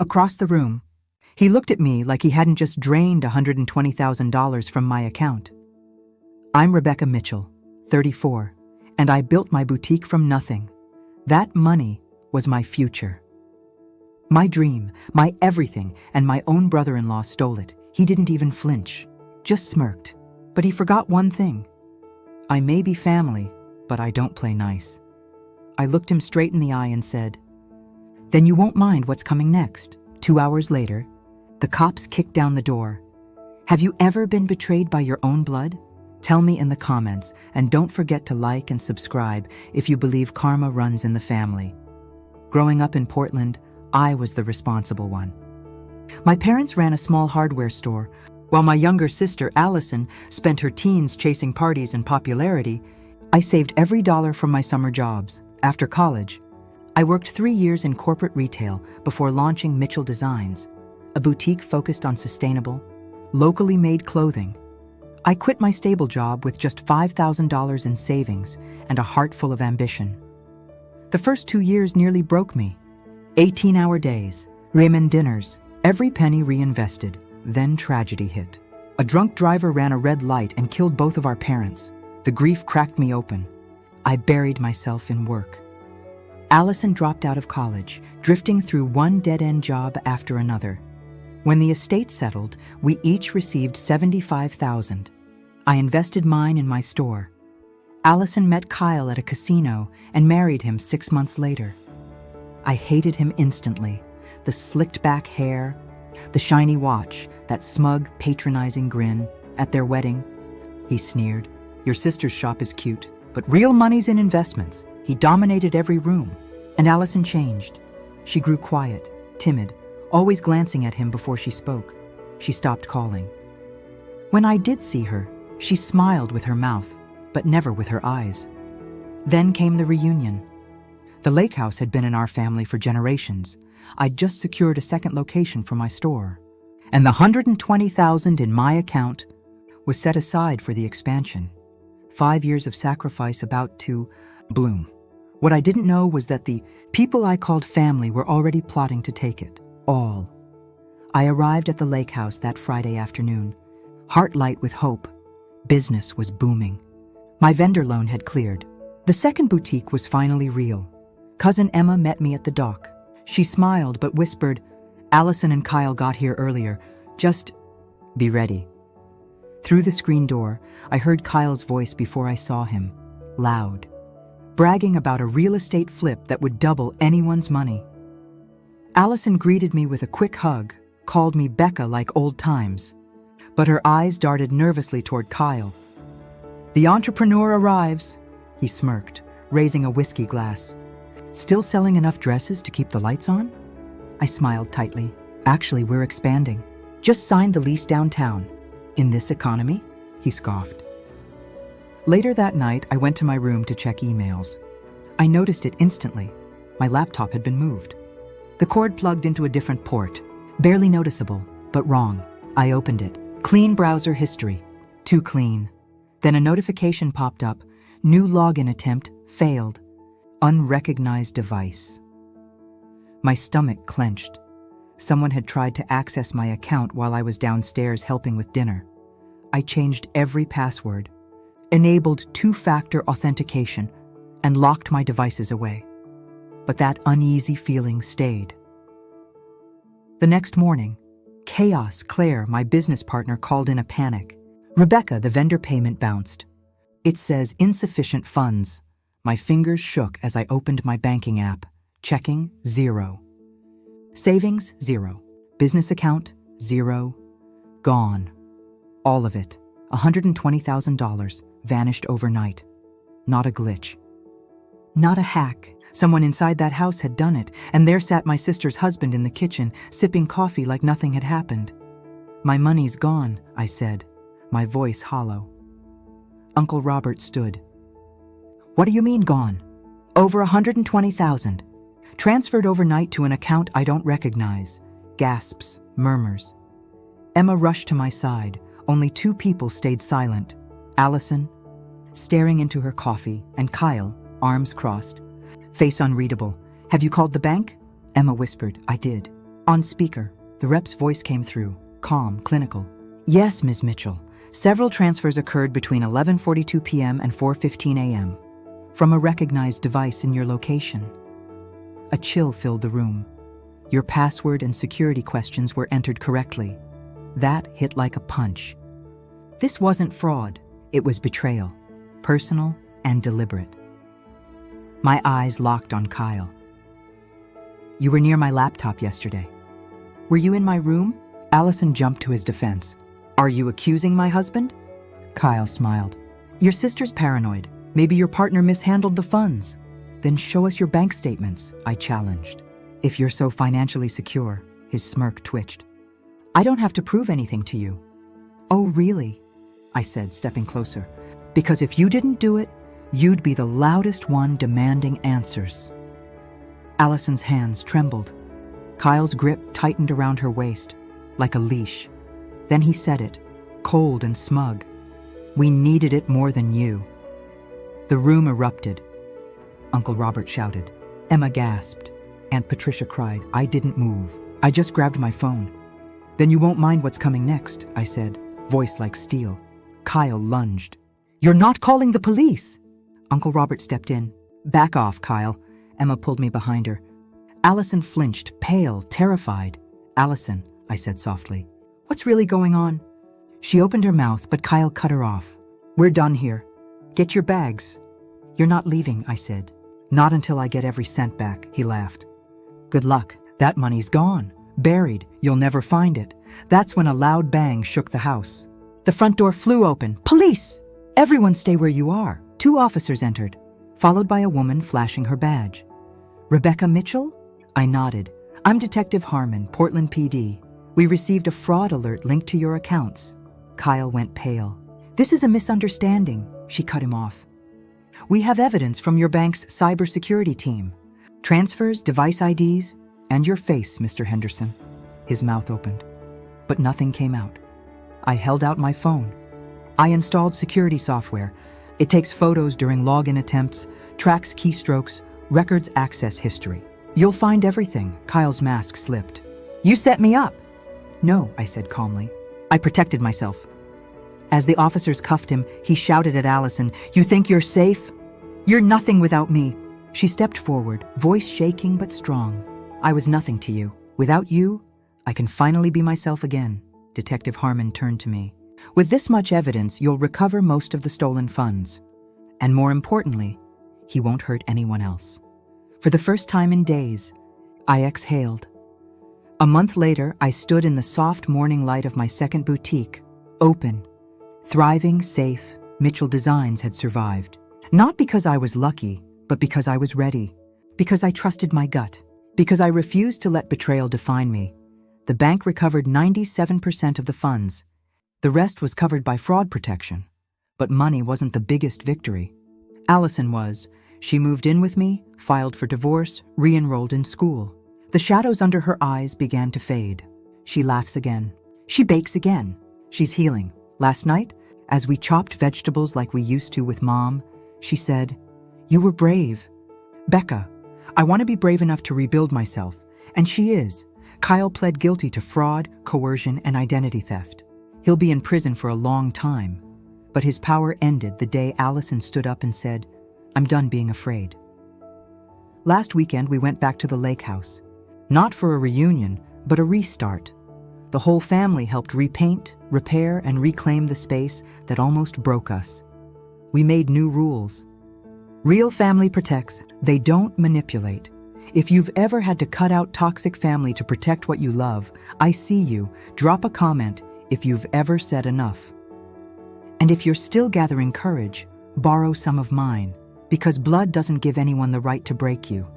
Across the room, he looked at me like he hadn't just drained $120,000 from my account. I'm Rebecca Mitchell, 34, and I built my boutique from nothing. That money was my future. My dream, my everything, and my own brother-in-law stole it. He didn't even flinch, just smirked. But he forgot one thing. I may be family, but I don't play nice. I looked him straight in the eye and said, "Then you won't mind what's coming next." 2 hours later, the cops kicked down the door. Have you ever been betrayed by your own blood? Tell me in the comments, and don't forget to like and subscribe if you believe karma runs in the family. Growing up in Portland, I was the responsible one. My parents ran a small hardware store, while my younger sister, Allison, spent her teens chasing parties and popularity. I saved every dollar from my summer jobs. After college, I worked 3 years in corporate retail before launching Mitchell Designs, a boutique focused on sustainable, locally made clothing. I quit my stable job with just $5,000 in savings and a heart full of ambition. The first 2 years nearly broke me. 18-hour days, ramen dinners, every penny reinvested. Then tragedy hit. A drunk driver ran a red light and killed both of our parents. The grief cracked me open. I buried myself in work. Allison dropped out of college, drifting through one dead-end job after another. When the estate settled, we each received $75,000. I invested mine in my store. Allison met Kyle at a casino and married him 6 months later. I hated him instantly. The slicked-back hair, the shiny watch, that smug, patronizing grin. At their wedding, he sneered, "Your sister's shop is cute, but real money's in investments." He dominated every room. And Allison changed. She grew quiet, timid, always glancing at him before she spoke. She stopped calling. When I did see her, she smiled with her mouth, but never with her eyes. Then came the reunion. The lake house had been in our family for generations. I'd just secured a second location for my store. And the $120,000 in my account was set aside for the expansion. 5 years of sacrifice about to bloom. What I didn't know was that the people I called family were already plotting to take it. All. I arrived at the lake house that Friday afternoon, heart light with hope. Business was booming. My vendor loan had cleared. The second boutique was finally real. Cousin Emma met me at the dock. She smiled but whispered, "Allison and Kyle got here earlier. Just be ready." Through the screen door, I heard Kyle's voice before I saw him, loud, bragging about a real estate flip that would double anyone's money. Allison greeted me with a quick hug, called me Becca like old times, but her eyes darted nervously toward Kyle. "The entrepreneur arrives," he smirked, raising a whiskey glass. "Still selling enough dresses to keep the lights on?" I smiled tightly. "Actually, we're expanding. Just signed the lease downtown." "In this economy?" he scoffed. Later that night, I went to my room to check emails. I noticed it instantly. My laptop had been moved. The cord plugged into a different port. Barely noticeable, but wrong. I opened it. Clean browser history. Too clean. Then a notification popped up. New login attempt failed. Unrecognized device. My stomach clenched. Someone had tried to access my account while I was downstairs helping with dinner. I changed every password, enabled two-factor authentication, and locked my devices away. But that uneasy feeling stayed. The next morning, chaos. Claire, my business partner, called in a panic. "Rebecca, the vendor payment bounced. It says insufficient funds." My fingers shook as I opened my banking app. Checking, 0. Savings, 0. Business account, 0. Gone. All of it, $120,000, vanished overnight. Not a glitch. Not a hack. Someone inside that house had done it, and there sat my sister's husband in the kitchen, sipping coffee like nothing had happened. "My money's gone," I said, my voice hollow. Uncle Robert stood. "What do you mean gone?" "Over $120,000. Transferred overnight to an account I don't recognize." Gasps, murmurs. Emma rushed to my side. Only 2 people stayed silent. Allison, staring into her coffee, and Kyle, arms crossed, face unreadable. "Have you called the bank?" Emma whispered. "I did." On speaker, the rep's voice came through, calm, clinical. Yes, Ms. Mitchell. Several transfers occurred between 11:42 p.m. and 4:15 a.m. from a recognized device in your location. A chill filled the room. Your password and security questions were entered correctly. That hit like a punch. This wasn't fraud. It was betrayal, personal and deliberate. My eyes locked on Kyle. You were near my laptop yesterday. Were you in my room? Allison jumped to his defense. Are you accusing my husband? Kyle smiled. Your sister's paranoid. Maybe your partner mishandled the funds. Then show us your bank statements, I challenged. If you're so financially secure, his smirk twitched. I don't have to prove anything to you. Oh, really? I said, stepping closer. Because if you didn't do it, you'd be the loudest one demanding answers. Allison's hands trembled. Kyle's grip tightened around her waist, like a leash. Then he said it, cold and smug. We needed it more than you. The room erupted. Uncle Robert shouted. Emma gasped. Aunt Patricia cried. I didn't move. I just grabbed my phone. Then you won't mind what's coming next, I said, voice like steel. Kyle lunged. You're not calling the police! Uncle Robert stepped in. Back off, Kyle. Emma pulled me behind her. Allison flinched, pale, terrified. Allison, I said softly. What's really going on? She opened her mouth, but Kyle cut her off. We're done here. Get your bags. You're not leaving, I said. Not until I get every cent back, he laughed. Good luck. That money's gone. Buried. You'll never find it. That's when a loud bang shook the house. The front door flew open. Police! Everyone stay where you are. 2 officers entered, followed by a woman flashing her badge. Rebecca Mitchell? I nodded. I'm Detective Harmon, Portland PD. We received a fraud alert linked to your accounts. Kyle went pale. This is a misunderstanding, she cut him off. We have evidence from your bank's cybersecurity team. Transfers, device IDs, and your face, Mr. Henderson. His mouth opened, but nothing came out. I held out my phone. I installed security software. It takes photos during login attempts, tracks keystrokes, records access history. You'll find everything. Kyle's mask slipped. You set me up. No, I said calmly. I protected myself. As the officers cuffed him, he shouted at Allison, You think you're safe? You're nothing without me. She stepped forward, voice shaking but strong. I was nothing to you. Without you, I can finally be myself again. Detective Harmon turned to me. With this much evidence, you'll recover most of the stolen funds. And more importantly, he won't hurt anyone else. For the first time in days, I exhaled. A month later, I stood in the soft morning light of my second boutique, open. Thriving, safe, Mitchell Designs had survived. Not because I was lucky, but because I was ready. Because I trusted my gut. Because I refused to let betrayal define me. The bank recovered 97% of the funds. The rest was covered by fraud protection. But money wasn't the biggest victory. Allison was. She moved in with me, filed for divorce, re-enrolled in school. The shadows under her eyes began to fade. She laughs again. She bakes again. She's healing. Last night, as we chopped vegetables like we used to with Mom, she said, You were brave. Becca, I want to be brave enough to rebuild myself. And she is. Kyle pled guilty to fraud, coercion, and identity theft. He'll be in prison for a long time. But his power ended the day Allison stood up and said, I'm done being afraid. Last weekend, we went back to the lake house. Not for a reunion, but a restart. The whole family helped repaint, repair, and reclaim the space that almost broke us. We made new rules. Real family protects. They don't manipulate. If you've ever had to cut out toxic family to protect what you love, I see you. Drop a comment if you've ever said enough. And if you're still gathering courage, borrow some of mine, because blood doesn't give anyone the right to break you.